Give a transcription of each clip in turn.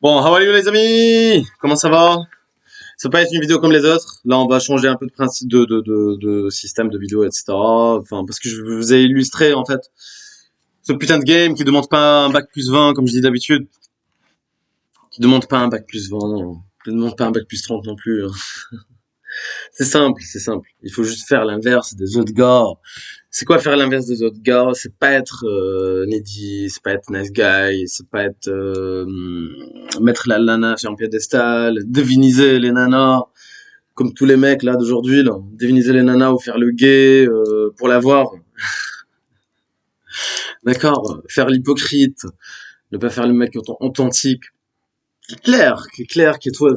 Bon, how are you les amis? Comment ça va? Ça va pas être une vidéo comme les autres. Là, on va changer un peu de principe de système de vidéo, etc. Enfin, parce que je vous ai illustré, en fait, ce putain de game qui demande pas un bac plus 20, comme je dis d'habitude. Qui demande pas un bac plus 20, qui demande pas un bac plus 30 non plus, hein. C'est simple, c'est simple. Il faut juste faire l'inverse des autres gars. C'est quoi faire l'inverse des autres gars? C'est pas être needy, c'est pas être nice guy, c'est pas être mettre la nana sur un piédestal, diviniser les nanas, comme tous les mecs là d'aujourd'hui là, diviniser les nanas ou faire le gay pour l'avoir. D'accord? Faire l'hypocrite, ne pas faire le mec authentique. Qui est toi,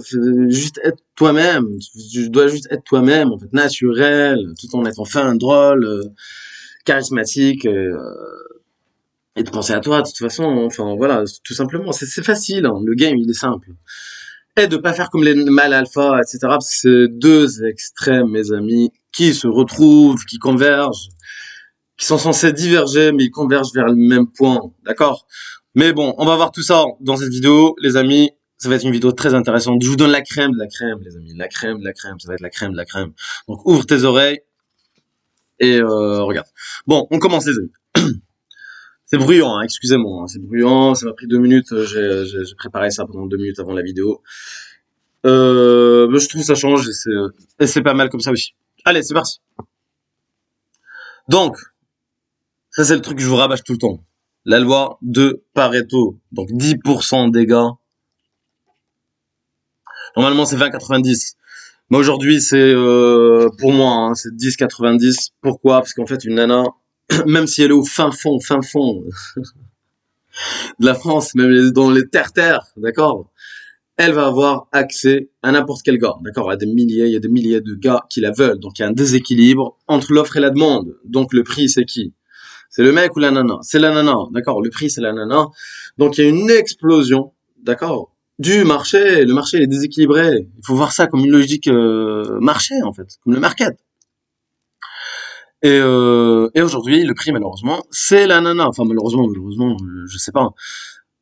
juste être toi-même. Tu dois juste être toi-même, en fait, naturel, tout en étant fin, drôle, charismatique, et de penser à toi, de toute façon. Enfin, voilà, tout simplement. C'est facile, hein. Le game, il est simple. Et de pas faire comme les mâles alpha, etc. Parce que c'est deux extrêmes, mes amis, qui se retrouvent, qui convergent, qui sont censés diverger, mais ils convergent vers le même point. D'accord? Mais bon, on va voir tout ça dans cette vidéo, les amis. Ça va être une vidéo très intéressante. Je vous donne la crème de la crème, les amis. La crème de la crème. Ça va être la crème de la crème. Donc, ouvre tes oreilles et regarde. Bon, on commence, les amis. C'est bruyant, hein, excusez-moi. Hein, c'est bruyant. Ça m'a pris 2 minutes. J'ai préparé ça pendant 2 minutes avant la vidéo. Mais je trouve que ça change et c'est pas mal comme ça aussi. Allez, c'est parti. Donc, ça c'est le truc que je vous rabâche tout le temps. La loi de Pareto. Donc 10% des dégâts. Normalement c'est 20-90. Mais aujourd'hui c'est pour moi hein, c'est 10-90. Pourquoi? Parce qu'en fait une nana, même si elle est au fin fond de la France, même dans les terres, d'accord, elle va avoir accès à n'importe quel gars, d'accord, il y a des milliers de gars qui la veulent. Donc il y a un déséquilibre entre l'offre et la demande. Donc le prix c'est qui? C'est le mec ou la nana? C'est la nana, d'accord? Le prix, c'est la nana. Donc, il y a une explosion, d'accord? Du marché. Le marché est déséquilibré. Il faut voir ça comme une logique marché, en fait, comme le market. Et aujourd'hui, le prix, malheureusement, c'est la nana. Enfin, malheureusement, je sais pas.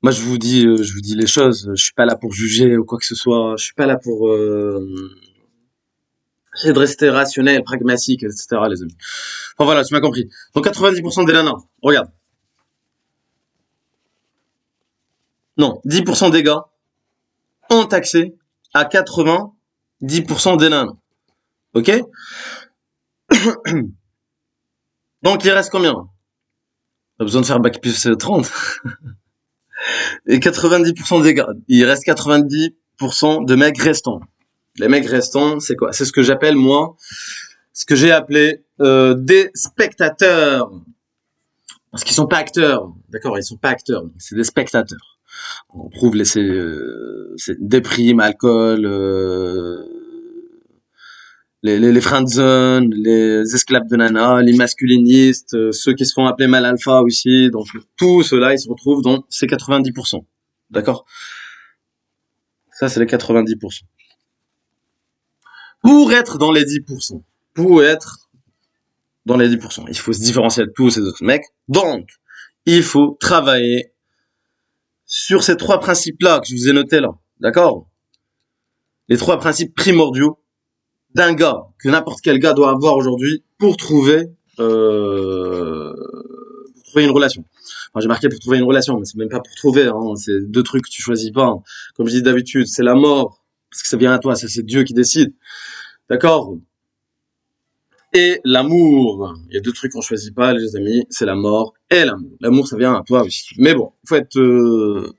Moi, je vous dis les choses. Je suis pas là pour juger ou quoi que ce soit. Je suis pas là pour essayer de rester rationnel, pragmatique, etc., les amis. Enfin, voilà, tu m'as compris. Donc, 90% des nanas. Regarde. Non, 10% des gars ont accès à 90% des nains. Ok? Donc il reste combien? Pas besoin de faire bac plus 30. Et 90% des gars. Il reste 90% de mecs restants. Les mecs restants, c'est quoi? C'est ce que j'appelle, moi, ce que j'ai appelé des spectateurs. Parce qu'ils sont pas acteurs. D'accord? Ils sont pas acteurs. C'est des spectateurs. On trouve c'est déprime, alcool, les friendzone, les esclaves de nana, les masculinistes, ceux qui se font appeler mal alpha aussi. Donc tout cela, ils se retrouvent dans ces 90%. D'accord? Ça, c'est les 90%. Pour être dans les 10%, pour être dans les 10%, il faut se différencier de tous ces autres mecs. Donc, il faut travailler sur ces trois principes-là que je vous ai notés là. D'accord? Les trois principes primordiaux d'un gars, que n'importe quel gars doit avoir aujourd'hui pour trouver une relation. Enfin, j'ai marqué pour trouver une relation, mais c'est même pas pour trouver, hein. C'est deux trucs que tu choisis pas, hein. Comme je dis d'habitude, c'est la mort, parce que ça vient à toi, c'est Dieu qui décide. D'accord? Et l'amour. Il y a deux trucs qu'on choisit pas, les amis, c'est la mort et l'amour. L'amour, ça vient à toi aussi. Mais bon, faut être,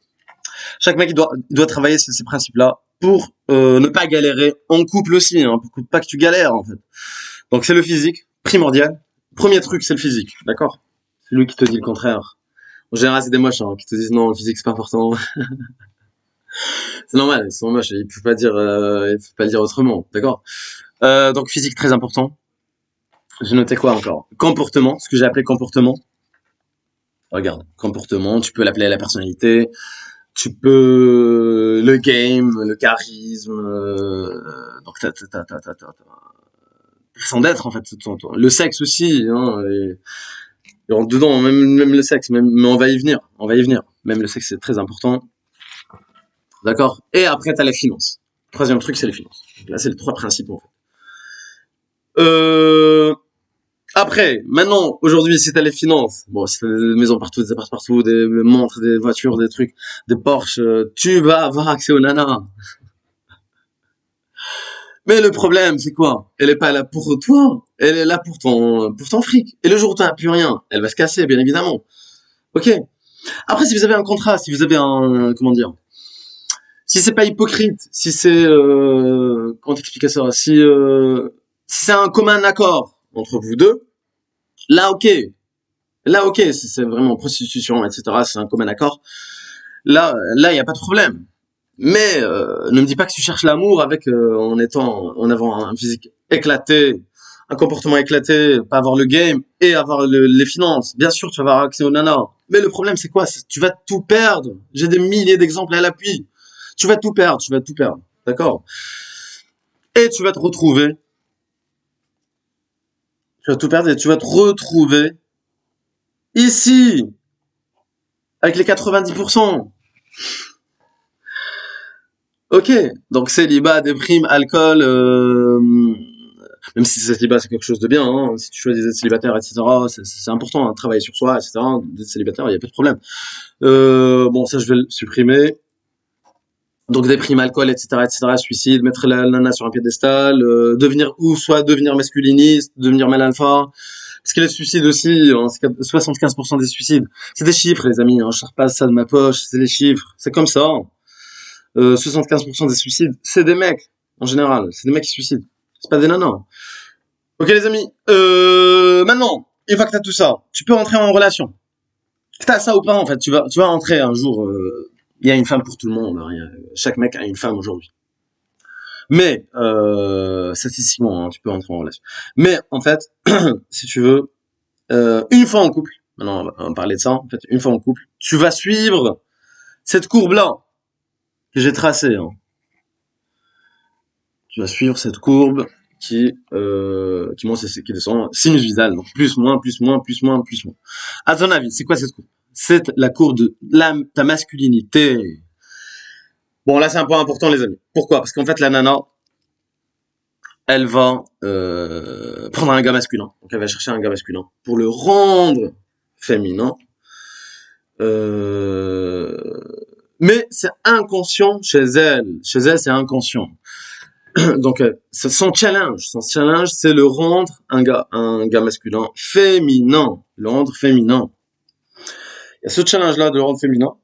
chaque mec, il doit travailler sur ces principes-là pour ne pas galérer en couple aussi, hein, pour pas que tu galères, en fait. Donc c'est le physique, primordial. Premier truc, c'est le physique, d'accord? C'est lui qui te dit le contraire. En général, c'est des moches hein, qui te disent non, le physique c'est pas important. C'est normal, ils sont moches, ils peuvent pas dire, autrement, d'accord? Donc physique très important. J'ai noté quoi encore? Comportement, ce que j'ai appelé comportement. Regarde, comportement, tu peux l'appeler la personnalité, tu peux le game, le charisme, donc façon d'être en fait, le sexe aussi, hein, et en dedans, même le sexe, mais on va y venir, Même le sexe c'est très important. D'accord? Et après, t'as les finances. Troisième truc, c'est les finances. Donc là, c'est les trois principes, en fait. Euh, Après, maintenant, aujourd'hui, si t'as les finances, bon, si t'as des maisons partout, des appartements partout, des montres, des voitures, des trucs, des Porsche, tu vas avoir accès aux nanas. Mais le problème, c'est quoi? Elle est pas là pour toi, elle est là pour ton fric. Et le jour où t'as plus rien, elle va se casser, bien évidemment. Ok? Après, si vous avez un contrat, si vous avez un, comment dire, si c'est pas hypocrite, si c'est, comment t'expliquer ça? Si c'est un commun accord entre vous deux, là, ok. Là, ok, si c'est vraiment prostitution, etc., c'est un commun accord. Là, il y a pas de problème. Mais ne me dis pas que tu cherches l'amour avec en avant un physique éclaté, un comportement éclaté, pas avoir le game et avoir les finances. Bien sûr, tu vas avoir accès aux nanas. Mais le problème, c'est quoi? Tu vas tout perdre. J'ai des milliers d'exemples à l'appui. Tu vas tout perdre, tu vas tout perdre. D'accord? Et tu vas te retrouver. Tu vas tout perdre et tu vas te retrouver ici avec les 90%. Ok, donc célibat, déprime, alcool, même si célibat c'est quelque chose de bien, hein, si tu choisis d'être célibataire, etc., c'est important, hein, travailler sur soi, etc., d'être célibataire, il n'y a pas de problème. Bon, ça je vais le supprimer. Donc déprime, alcool, etc., etc., suicide, mettre la nana sur un piédestal, devenir ou soit devenir masculiniste, devenir mal alpha, parce que les suicides aussi, hein, 75% des suicides, c'est des chiffres les amis, hein, je sors pas ça de ma poche, c'est des chiffres, c'est comme ça. 75% des suicides, c'est des mecs, en général. C'est des mecs qui se suicident. C'est pas des nanas. Ok, les amis. Maintenant, une fois que t'as tout ça, tu peux entrer en relation. Que t'as ça ou pas, en fait, tu vas entrer un jour. Il y a une femme pour tout le monde. Hein, chaque mec a une femme aujourd'hui. Mais, statistiquement, hein, tu peux entrer en relation. Mais, en fait, si tu veux, une fois en couple, maintenant on va parler de ça, en fait, une fois en couple, tu vas suivre cette courbe-là que j'ai tracée. Hein. Tu vas suivre cette courbe qui monte et qui descend, sinusale, donc plus, moins, plus, moins, plus, moins, plus, moins. À ton avis, c'est quoi cette courbe? C'est la courbe de ta masculinité. Bon, là, c'est un point important, les amis. Pourquoi? Parce qu'en fait, la nana, elle va prendre un gars masculin. Donc, elle va chercher un gars masculin pour le rendre féminin. Euh, mais c'est inconscient chez elle. Chez elle, c'est inconscient. Donc, son challenge, c'est le rendre un gars masculin féminin, le rendre féminin. Il y a ce challenge-là de le rendre féminin.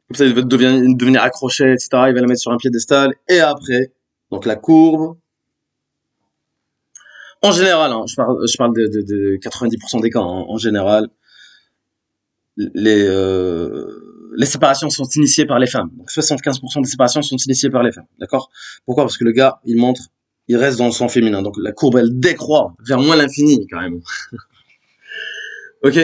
Comme ça, il va devenir accroché, etc. Il va la mettre sur un piédestal. Et après, donc la courbe. En général, hein, je parle de 90% des cas. Hein, en général, les séparations sont initiées par les femmes. Donc 75% des séparations sont initiées par les femmes. D'accord? Pourquoi? Parce que le gars, il reste dans le sang féminin. Donc la courbe, elle décroît vers moins l'infini, carrément. Ok?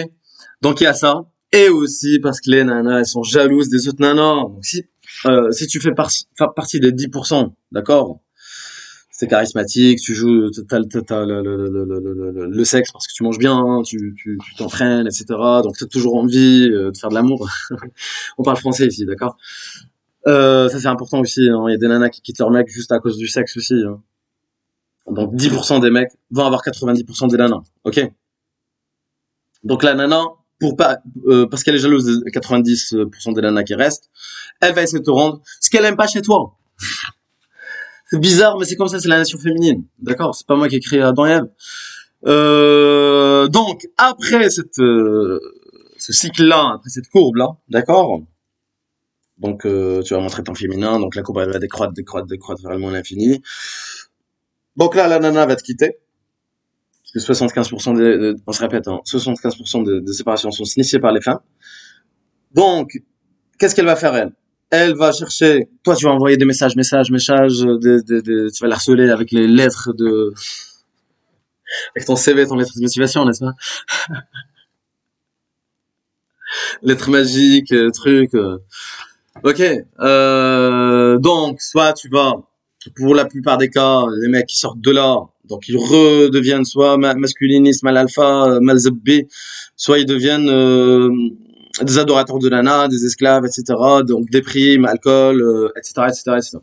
Donc il y a ça. Et aussi parce que les nanas, elles sont jalouses des autres nanas. Donc si tu fais partie des 10%, d'accord? C'est charismatique, tu joues, t'as le sexe parce que tu manges bien, hein, tu t'entraînes, etc. Donc t'as toujours envie de faire de l'amour. On parle français ici, d'accord? Ça c'est important aussi, hein. Il y a des nanas qui quittent leur mec juste à cause du sexe aussi. Hein. Donc 10% des mecs vont avoir 90% des nanas, ok? Donc la nana, parce qu'elle est jalouse des 90% des nanas qui restent, elle va essayer de te rendre ce qu'elle aime pas chez toi. C'est bizarre, mais c'est comme ça, c'est la nature féminine. D'accord? C'est pas moi qui ai créé Adam et Ève. Donc, après ce cycle-là, après cette courbe-là, d'accord? Donc, tu vas montrer ton féminin, donc la courbe, elle va décroître vers le moins l'infini. Donc là, la nana va te quitter. Parce que 75% on se répète, hein, 75% des séparations sont initiées par les femmes. Donc, qu'est-ce qu'elle va faire, elle? Elle va chercher, toi, tu vas envoyer des messages, tu vas l'harceler avec les lettres avec ton CV, ton lettre de motivation, n'est-ce pas? Lettres magiques, trucs. Ok. Donc, soit tu vas, pour la plupart des cas, les mecs qui sortent de là, donc ils redeviennent soit masculinistes, mal alpha, mal zebbi, soit ils deviennent des adorateurs de nana, des esclaves, etc. Donc des primes, alcool, etc., etc., etc.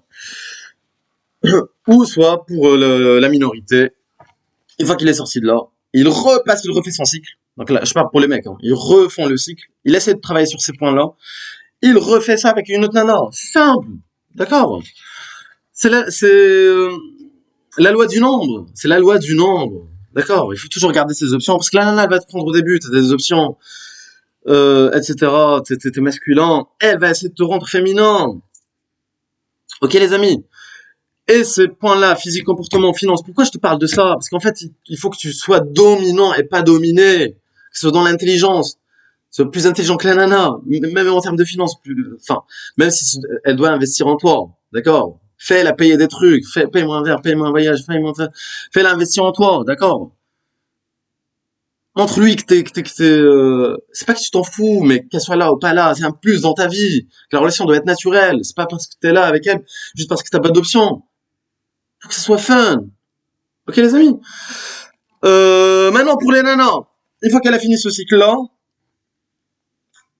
Ou soit pour la minorité, une fois qu'il est sorti de là, il refait son cycle. Donc là, je parle pour les mecs, hein. Ils refont le cycle. Il essaie de travailler sur ces points-là. Il refait ça avec une autre nana. C'est simple. D'accord? C'est la loi du nombre. C'est la loi du nombre. D'accord? Il faut toujours garder ses options. Parce que la nana, elle va te prendre au début. T'as des options, etc. T'es masculin. Elle va essayer de te rendre féminin. Ok, les amis? Et ces points-là, physique, comportement, finance, pourquoi je te parle de ça? Parce qu'en fait, il faut que tu sois dominant et pas dominé. Que ce soit dans l'intelligence. Sois plus intelligent que la nana. Même en termes de finance. Enfin, même si elle doit investir en toi. D'accord? Fais-la payer des trucs. Paye-moi un verre, paye-moi un voyage, fais-la investir en toi. D'accord? Montre-lui c'est pas que tu t'en fous, mais qu'elle soit là ou pas là, c'est un plus dans ta vie. Que la relation doit être naturelle. C'est pas parce que t'es là avec elle, juste parce que t'as pas d'option. Faut que ça soit fun. Ok, les amis? Maintenant, pour les nanas. Une fois qu'elle a fini ce cycle-là,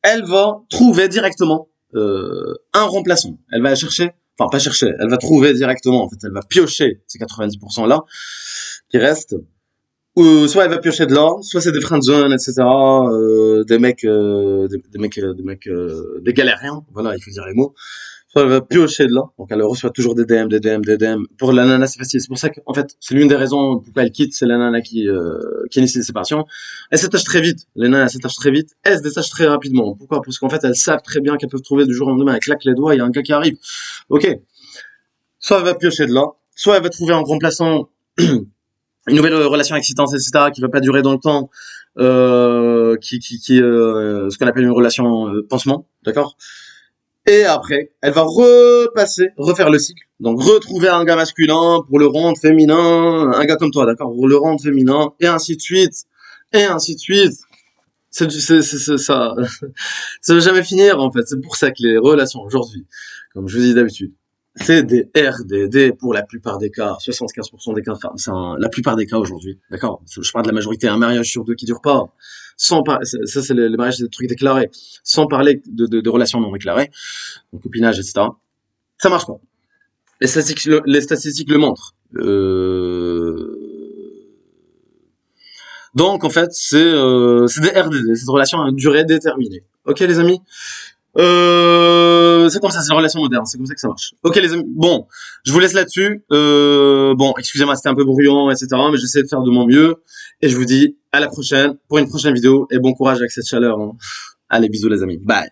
elle va trouver directement, un remplaçant. Elle va chercher, enfin, pas chercher, elle va trouver directement, en fait, elle va piocher ces 90% là, qui restent. Soit elle va piocher de là, soit c'est des friendzone, etc., des mecs, des galériens, voilà, il faut dire les mots. Soit elle va piocher de là, donc elle reçoit toujours des DM, des DM, des DM. Pour la nana, c'est facile. C'est pour ça qu'en fait, c'est l'une des raisons pourquoi elle quitte, c'est la nana qui initie les séparations. Elle s'attache très vite. Les nanas, elles s'attachent très vite. Elles se détachent très rapidement. Pourquoi? Parce qu'en fait, elles savent très bien qu'elles peuvent trouver du jour au lendemain. Elles claquent les doigts, il y a un gars qui arrive. Ok. Soit elle va piocher de là, soit elle va trouver en remplaçant une nouvelle relation excitante, etc., qui va pas durer dans le temps, ce qu'on appelle une relation pansement, d'accord? Et après, elle va refaire le cycle. Donc, retrouver un gars masculin pour le rendre féminin, un gars comme toi, d'accord, pour le rendre féminin, et ainsi de suite, et ainsi de suite. Ça, ça va jamais finir, en fait. C'est pour ça que les relations aujourd'hui, comme je vous dis d'habitude, c'est des RDD pour la plupart des cas, 75% des cas, enfin, la plupart des cas aujourd'hui, d'accord? Je parle de la majorité, un mariage sur deux qui dure pas, ça c'est les mariages, des trucs déclarés, sans parler de relations non déclarées, donc copinage, etc. Ça marche pas. Les statistiques le montrent. Donc en fait, c'est des RDD, c'est une relation à durée déterminée. Ok les amis? C'est comme ça, c'est une relation moderne, c'est comme ça que ça marche. Ok les amis, bon, je vous laisse là-dessus. Bon, excusez-moi, c'était un peu bruyant, etc. Mais j'essaie de faire de mon mieux. Et je vous dis à la prochaine pour une prochaine vidéo. Et bon courage avec cette chaleur, hein. Allez, bisous les amis. Bye.